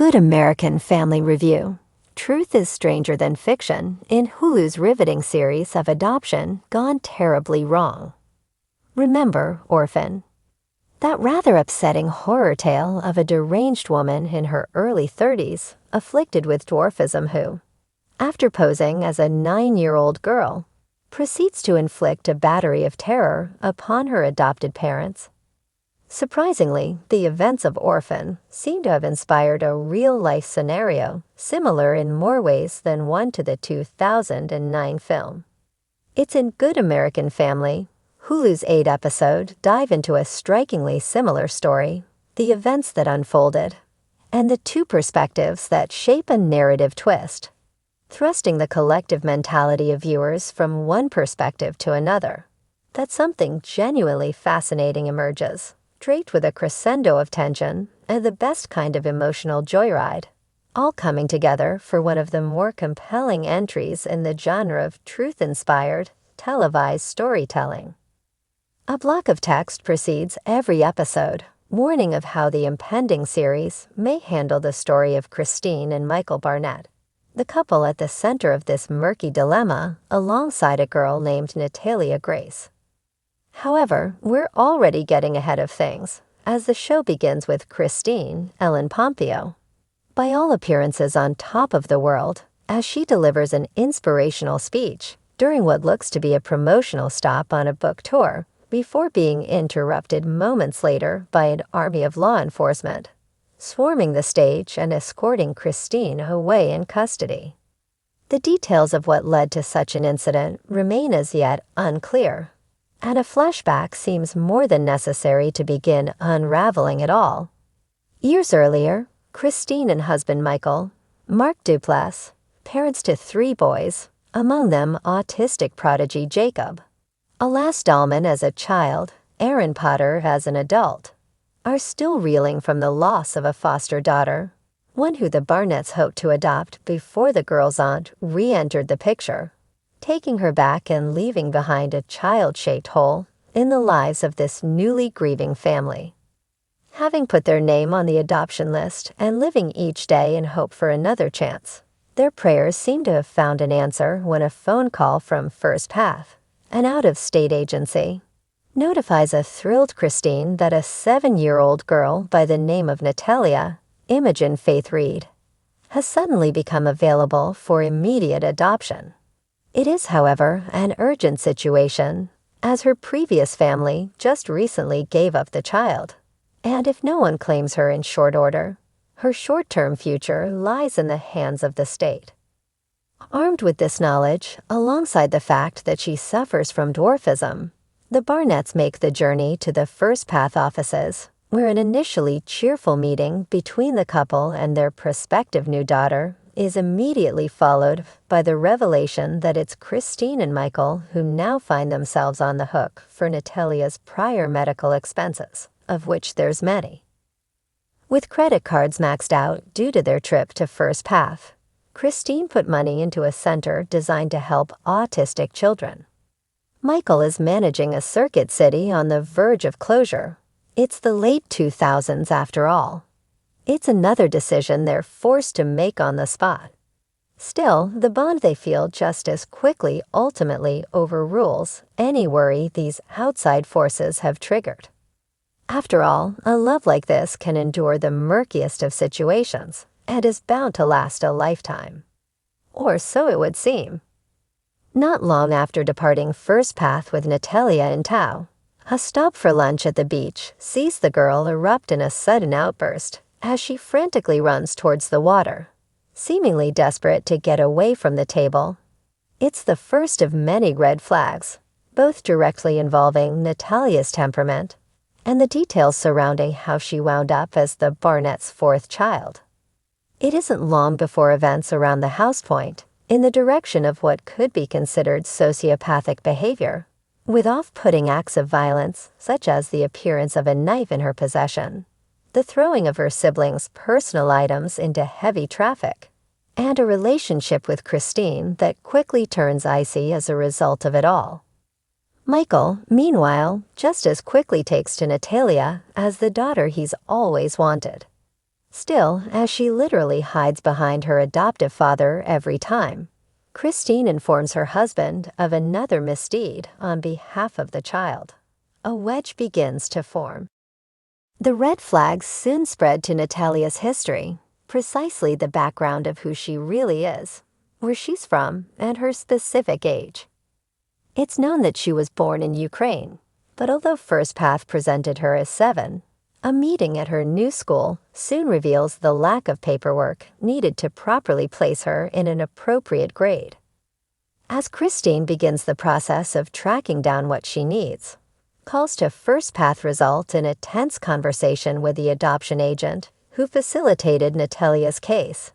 Good American Family Review. Truth is stranger than fiction in Hulu's riveting series of adoption gone terribly wrong. Remember Orphan? That rather upsetting horror tale of a deranged woman in her early 30s afflicted with dwarfism who, after posing as a 9-year-old girl, proceeds to inflict a battery of terror upon her adopted parents. Surprisingly, the events of Orphan seem to have inspired a real-life scenario similar in more ways than one to the 2009 film. It's in Good American Family, Hulu's 8-episode dive into a strikingly similar story, the events that unfolded, and the two perspectives that shape a narrative twist, thrusting the collective mentality of viewers from one perspective to another. That something genuinely fascinating emerges, draped with a crescendo of tension and the best kind of emotional joyride, all coming together for one of the more compelling entries in the genre of truth-inspired, televised storytelling. A block of text precedes every episode, warning of how the impending series may handle the story of Christine and Michael Barnett, the couple at the center of this murky dilemma alongside a girl named Natalia Grace. However, we're already getting ahead of things, as the show begins with Christine, Ellen Pompeo, by all appearances on top of the world, as she delivers an inspirational speech during what looks to be a promotional stop on a book tour, before being interrupted moments later by an army of law enforcement, swarming the stage and escorting Christine away in custody. The details of what led to such an incident remain as yet unclear, and a flashback seems more than necessary to begin unraveling it all. Years earlier, Christine and husband Michael, Mark Duplass, parents to 3 boys, among them autistic prodigy Jacob, Alas Dahlman as a child, Aaron Potter as an adult, are still reeling from the loss of a foster daughter, one who the Barnetts hoped to adopt before the girl's aunt re-entered the picture, taking her back and leaving behind a child-shaped hole in the lives of this newly grieving family. Having put their name on the adoption list and living each day in hope for another chance, their prayers seem to have found an answer when a phone call from First Path, an out-of-state agency, notifies a thrilled Christine that a 7-year-old girl by the name of Natalia, Imogen Faith Reed, has suddenly become available for immediate adoption. It is, however, an urgent situation, as her previous family just recently gave up the child, and if no one claims her in short order, her short-term future lies in the hands of the state. Armed with this knowledge, alongside the fact that she suffers from dwarfism, the Barnetts make the journey to the First Path offices, where an initially cheerful meeting between the couple and their prospective new daughter is immediately followed by the revelation that it's Christine and Michael who now find themselves on the hook for Natalia's prior medical expenses, of which there's many. With credit cards maxed out due to their trip to First Path, Christine put money into a center designed to help autistic children. Michael is managing a circuit city on the verge of closure. It's the late 2000s after all. It's another decision they're forced to make on the spot. Still, the bond they feel just as quickly ultimately overrules any worry these outside forces have triggered. After all, a love like this can endure the murkiest of situations and is bound to last a lifetime. Or so it would seem. Not long after departing First Path with Natalia in tow, a stop for lunch at the beach sees the girl erupt in a sudden outburst as she frantically runs towards the water, seemingly desperate to get away from the table. It's the first of many red flags, both directly involving Natalia's temperament and the details surrounding how she wound up as the Barnetts' 4th child. It isn't long before events around the house point in the direction of what could be considered sociopathic behavior, with off-putting acts of violence such as the appearance of a knife in her possession, the throwing of her siblings' personal items into heavy traffic, and a relationship with Christine that quickly turns icy as a result of it all. Michael, meanwhile, just as quickly takes to Natalia as the daughter he's always wanted. Still, as she literally hides behind her adoptive father every time, Christine informs her husband of another misdeed on behalf of the child. A wedge begins to form. The red flags soon spread to Natalia's history, precisely the background of who she really is, where she's from, and her specific age. It's known that she was born in Ukraine, but although First Path presented her as 7, a meeting at her new school soon reveals the lack of paperwork needed to properly place her in an appropriate grade. As Christine begins the process of tracking down what she needs, calls to First Path result in a tense conversation with the adoption agent who facilitated Natalia's case,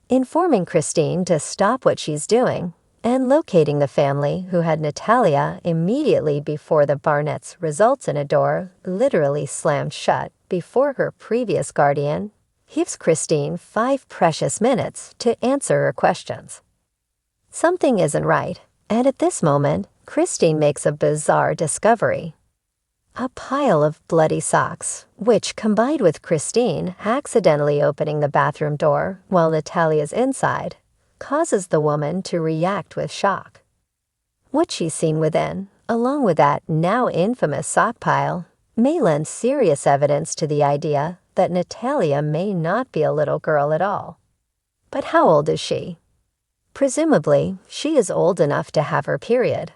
informing Christine to stop what she's doing and locating the family who had Natalia immediately before the Barnetts results in a door literally slammed shut before her previous guardian gives Christine 5 precious minutes to answer her questions. Something isn't right, and at this moment, Christine makes a bizarre discovery. A pile of bloody socks, which, combined with Christine accidentally opening the bathroom door while Natalia's inside, causes the woman to react with shock. What she's seen within, along with that now infamous sock pile, may lend serious evidence to the idea that Natalia may not be a little girl at all. But how old is she? Presumably, she is old enough to have her period,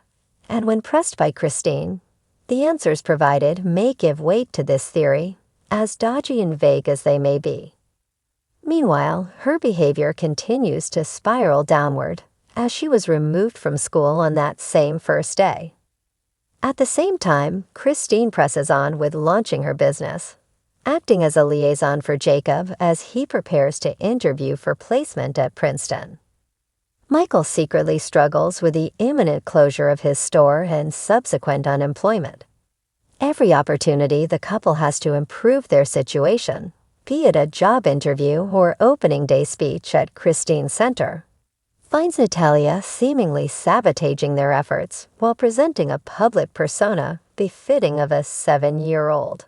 and when pressed by Christine, the answers provided may give weight to this theory, as dodgy and vague as they may be. Meanwhile, her behavior continues to spiral downward as she was removed from school on that same first day. At the same time, Christine presses on with launching her business, acting as a liaison for Jacob as he prepares to interview for placement at Princeton. Michael secretly struggles with the imminent closure of his store and subsequent unemployment. Every opportunity the couple has to improve their situation, be it a job interview or opening day speech at Christine's center, finds Natalia seemingly sabotaging their efforts while presenting a public persona befitting of a 7-year-old.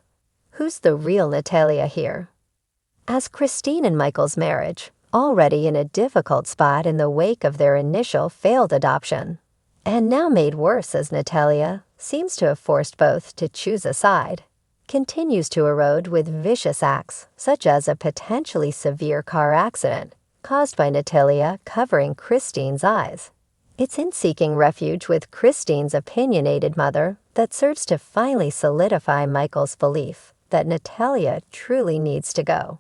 Who's the real Natalia here? As Christine and Michael's marriage, already in a difficult spot in the wake of their initial failed adoption, and now made worse as Natalia seems to have forced both to choose a side, continues to erode with vicious acts such as a potentially severe car accident caused by Natalia covering Christine's eyes. It's in seeking refuge with Christine's opinionated mother that serves to finally solidify Michael's belief that Natalia truly needs to go.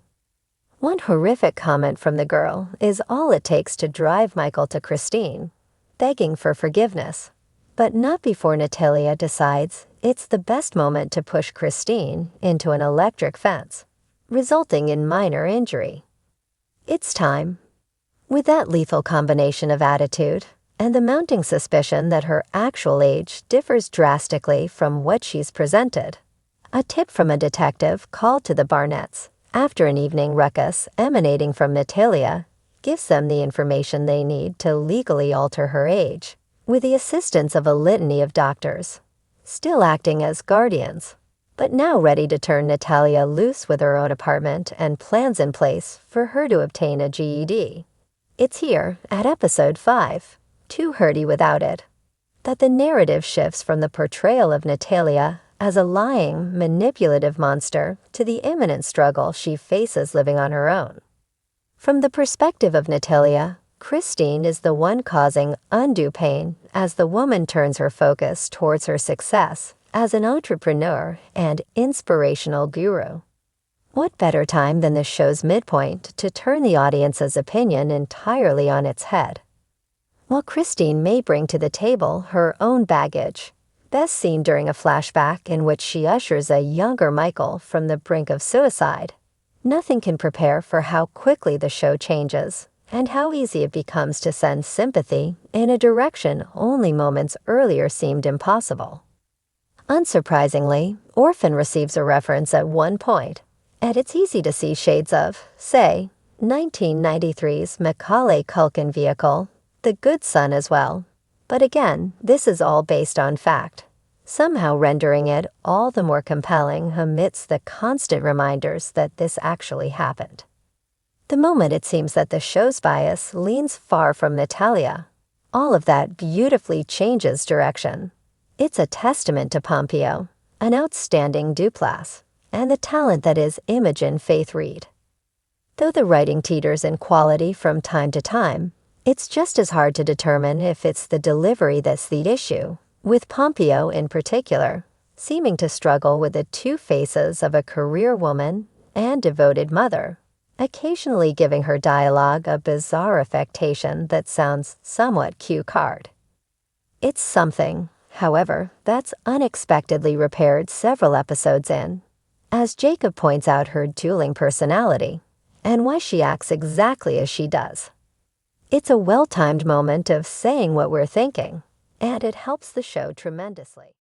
One horrific comment from the girl is all it takes to drive Michael to Christine, begging for forgiveness, but not before Natalia decides it's the best moment to push Christine into an electric fence, resulting in minor injury. It's time. With that lethal combination of attitude and the mounting suspicion that her actual age differs drastically from what she's presented, a tip from a detective called to the Barnetts after an evening ruckus emanating from Natalia gives them the information they need to legally alter her age, with the assistance of a litany of doctors, still acting as guardians, but now ready to turn Natalia loose with her own apartment and plans in place for her to obtain a GED. It's here, at episode 5, Too Hurdy Without It, that the narrative shifts from the portrayal of Natalia as a lying, manipulative monster to the imminent struggle she faces living on her own. From the perspective of Natalia, Christine is the one causing undue pain as the woman turns her focus towards her success as an entrepreneur and inspirational guru. What better time than the show's midpoint to turn the audience's opinion entirely on its head? While Christine may bring to the table her own baggage, best seen during a flashback in which she ushers a younger Michael from the brink of suicide, nothing can prepare for how quickly the show changes and how easy it becomes to send sympathy in a direction only moments earlier seemed impossible. Unsurprisingly, Orphan receives a reference at one point, and it's easy to see shades of, say, 1993's Macaulay Culkin vehicle, The Good Son as well. But again, this is all based on fact, somehow rendering it all the more compelling amidst the constant reminders that this actually happened. The moment it seems that the show's bias leans far from Natalia, all of that beautifully changes direction. It's a testament to Pompeo, an outstanding Duplass, and the talent that is Imogen Faith Reed. Though the writing teeters in quality from time to time, it's just as hard to determine if it's the delivery that's the issue, with Pompeo in particular seeming to struggle with the two faces of a career woman and devoted mother, occasionally giving her dialogue a bizarre affectation that sounds somewhat cue-card. It's something, however, that's unexpectedly repaired several episodes in, as Jacob points out her dueling personality and why she acts exactly as she does. It's a well-timed moment of saying what we're thinking, and it helps the show tremendously.